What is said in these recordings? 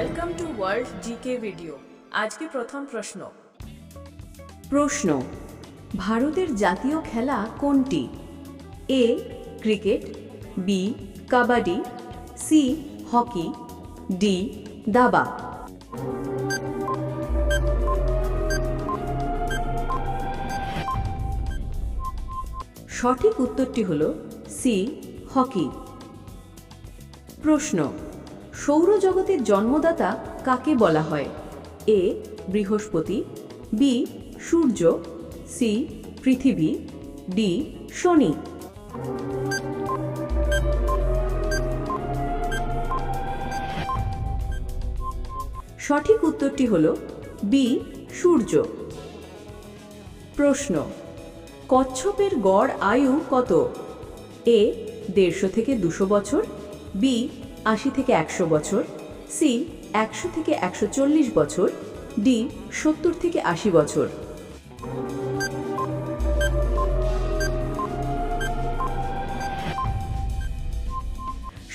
Welcome to world GK video. আজকে প্রথম প্রশ্ন ভারতের জাতীয় খেলা কোনটি? A cricket, B kabaddi, C hockey, D দাবা। সঠিক উত্তরটি হল সি হকি। প্রশ্ন সৌরজগতের জন্মদাতা কাকে বলা হয়? এ বৃহস্পতি, বি সূর্য, সি পৃথিবী, ডি শনি। সঠিক উত্তরটি হল বি সূর্য। প্রশ্ন কচ্ছপের গড় আয়ু কত? এ 150 থেকে 200 বছর, বি 80 থেকে 100 বছর, সি 100 থেকে 140 বছর, ডি 70 থেকে 80 বছর।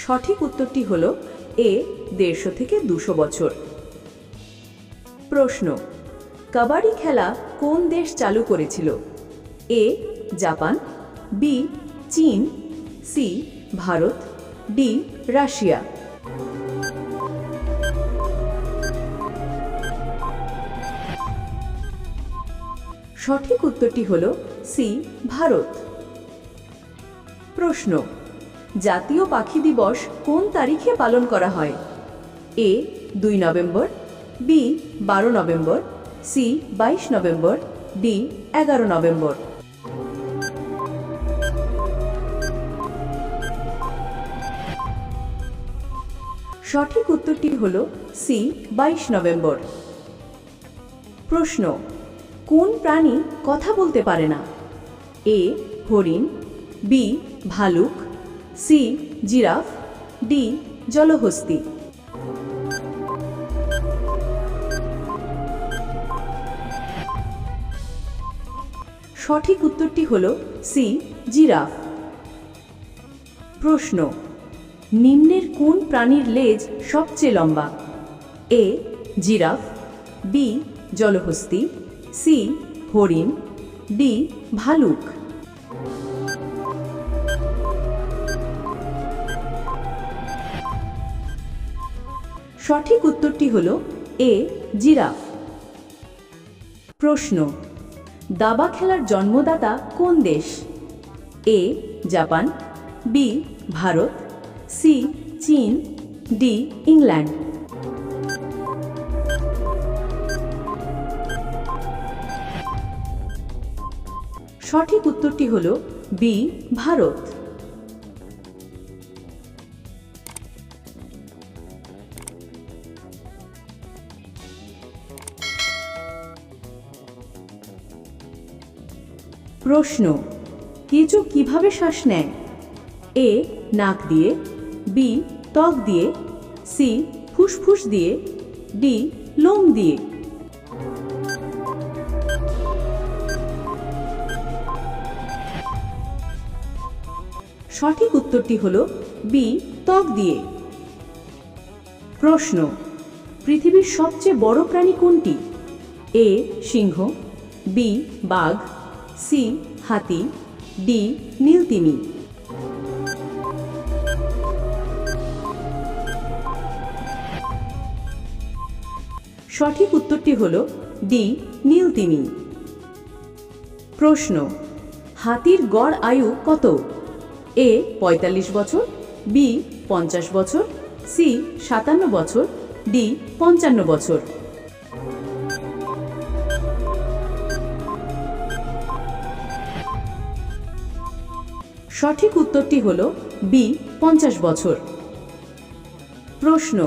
সঠিক উত্তরটি হল এ 150 থেকে 200 বছর। প্রশ্ন কাবাডি খেলা কোন দেশ চালু করেছিল? এ জাপান, বি চীন, সি ভারত, ডি রাশিয়া। সঠিক উত্তরটি হল সি ভারত। প্রশ্ন জাতীয় পাখি দিবস কোন তারিখে পালন করা হয়? এ 2 নভেম্বর, বি 12 নভেম্বর, সি 22 নভেম্বর, ডি 11 নভেম্বর। সঠিক উত্তরটি হল সি 22 নভেম্বর। প্রশ্ন কোন প্রাণী কথা বলতে পারে না? এ হরিণ, বি ভালুক, সি জিরাফ, ডি জলহস্তী। সঠিক উত্তরটি হল সি জিরাফ। প্রশ্ন নিম্নের কোন প্রাণীর লেজ সবচেয়ে লম্বা? এ জিরাফ, বি জলহস্তী, সি হরিণ, ডি ভালুক। সঠিক উত্তরটি হল এ জিরাফ। প্রশ্ন দাবা খেলার জন্মদাতা কোন দেশ? A Japan, B Bharat, C চীন, ডি ইংল্যান্ড। সঠিক উত্তরটি হল বি ভারত। প্রশ্ন কেঁচো কিভাবে শ্বাস নেয়? এ নাক দিয়ে, বি ত্বক দিয়ে, সি ফুসফুস দিয়ে, ডি লোম দিয়ে। সঠিক উত্তরটি হল বি ত্বক দিয়ে। প্রশ্ন পৃথিবীর সবচেয়ে বড় প্রাণী কোনটি? এ সিংহ, বি বাঘ, সি হাতি, ডি নীলতিমি। সঠিক উত্তরটি হল ডি নীলতিমি। প্রশ্ন হাতির গড় আয়ু কত? এ 45 বছর, বি 50 বছর, সি 57 বছর, ডি 55 বছর। সঠিক উত্তরটি হল বি 50 বছর। প্রশ্ন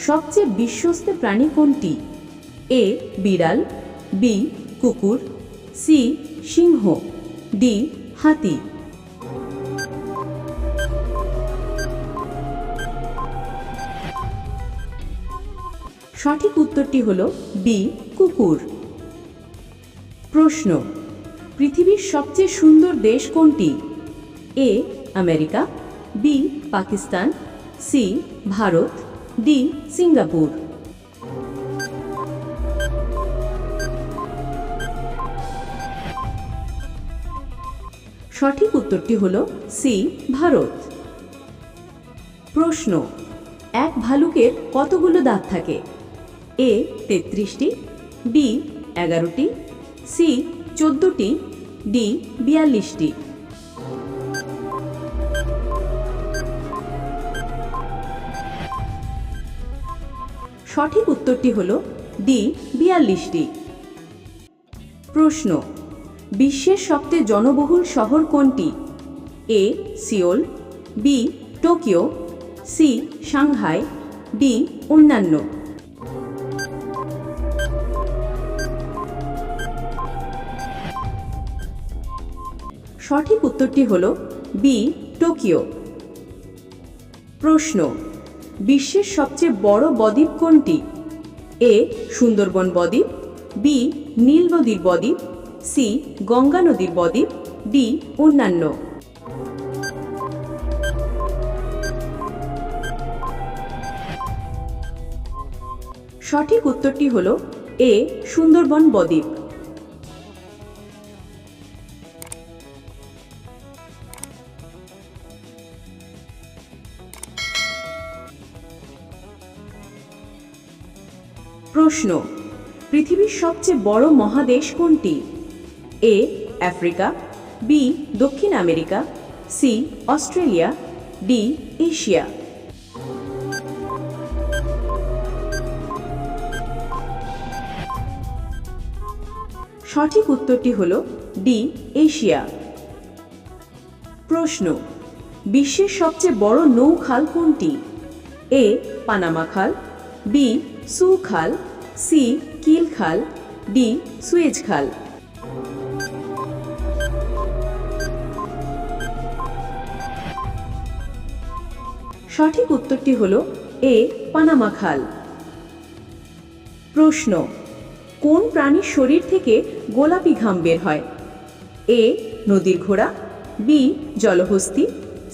সবচেয়ে বিশ্বস্ত প্রাণী কোনটি? এ বিড়াল, বি কুকুর, সি সিংহ, ডি হাতি। সঠিক উত্তরটি হল বি কুকুর। প্রশ্ন পৃথিবীর সবচেয়ে সুন্দর দেশ কোনটি? A America, B Pakistan, C Bharat, D Singapore. সঠিক উত্তরটি হল সি ভারত। প্রশ্ন, এক ভালুকের কতগুলো দাঁত থাকে? এ 33টি, বি 11টি, সি 14টি, ডি 42টি। সঠিক উত্তরটি হল ডি 42টি। প্রশ্ন, বিশ্বের সবচেয়ে জনবহুল শহর কোনটি? A Seoul, B Tokyo, C Shanghai, D অন্যান্য। সঠিক উত্তরটি হল বি টোকিও। প্রশ্ন, বিশ্বের সবচেয়ে বড় বদ্বীপ কোনটি? এ সুন্দরবন বদ্বীপ, বি নীল নদীর বদ্বীপ, সি গঙ্গা নদীর বদ্বীপ, ডি অন্যান্য। সঠিক উত্তরটি হল এ সুন্দরবন বদ্বীপ। প্রশ্ন, পৃথিবীর সবচেয়ে বড় মহাদেশ কোনটি? এ আফ্রিকা, বি দক্ষিণ America, C Australia, D Asia. সঠিক উত্তরটি হল ডি এশিয়া। প্রশ্ন, বিশ্বের সবচেয়ে বড় নৌখাল কোনটি? এ পানামা খাল, বি সু খাল, সি কিল খাল, ডি সুয়েজ খাল। সঠিক উত্তরটি হল এ পানামা খাল। প্রশ্ন, কোন প্রাণীর শরীর থেকে গোলাপি ঘাম বের হয়? এ নদীর ঘোড়া, বি জলহস্তী,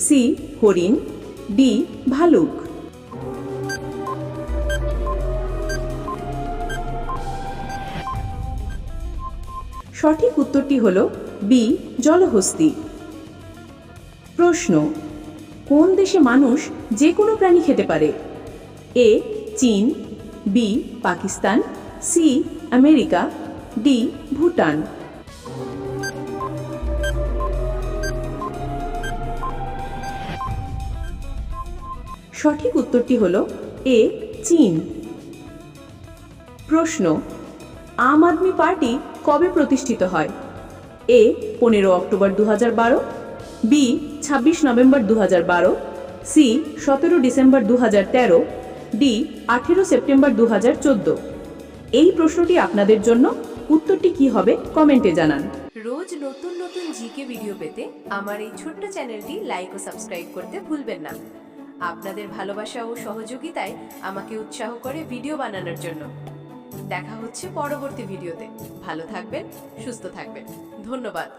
সি হরিণ, ডি ভালুক। সঠিক উত্তরটি হল বি জলহস্তী। প্রশ্ন, কোন দেশে মানুষ যে কোনো প্রাণী খেতে পারে? এ চীন, B Pakistan, C America, D Bhutan. সঠিক উত্তরটি হল এ চীন। প্রশ্ন, আম আদমি পার্টি কবে প্রতিষ্ঠিত হয়? এ 15 অক্টোবর 2012, বি 26 নভেম্বর 2012, সি 17 ডিসেম্বর 2013, ডি 18 সেপ্টেম্বর 2014। এই প্রশ্নটি আপনাদের জন্য। উত্তরটি কি হবে কমেন্টে জানান। রোজ নতুন নতুন জিকে ভিডিও পেতে আমার এই ছোট্ট চ্যানেলটি লাইক ও সাবস্ক্রাইব করতে ভুলবেন না। আপনাদের ভালোবাসা ও সহযোগিতায় আমাকে উৎসাহ করে ভিডিও বানানোর জন্য। দেখা হচ্ছে পরবর্তী ভিডিওতে। ভালো থাকবেন, সুস্থ থাকবেন। ধন্যবাদ।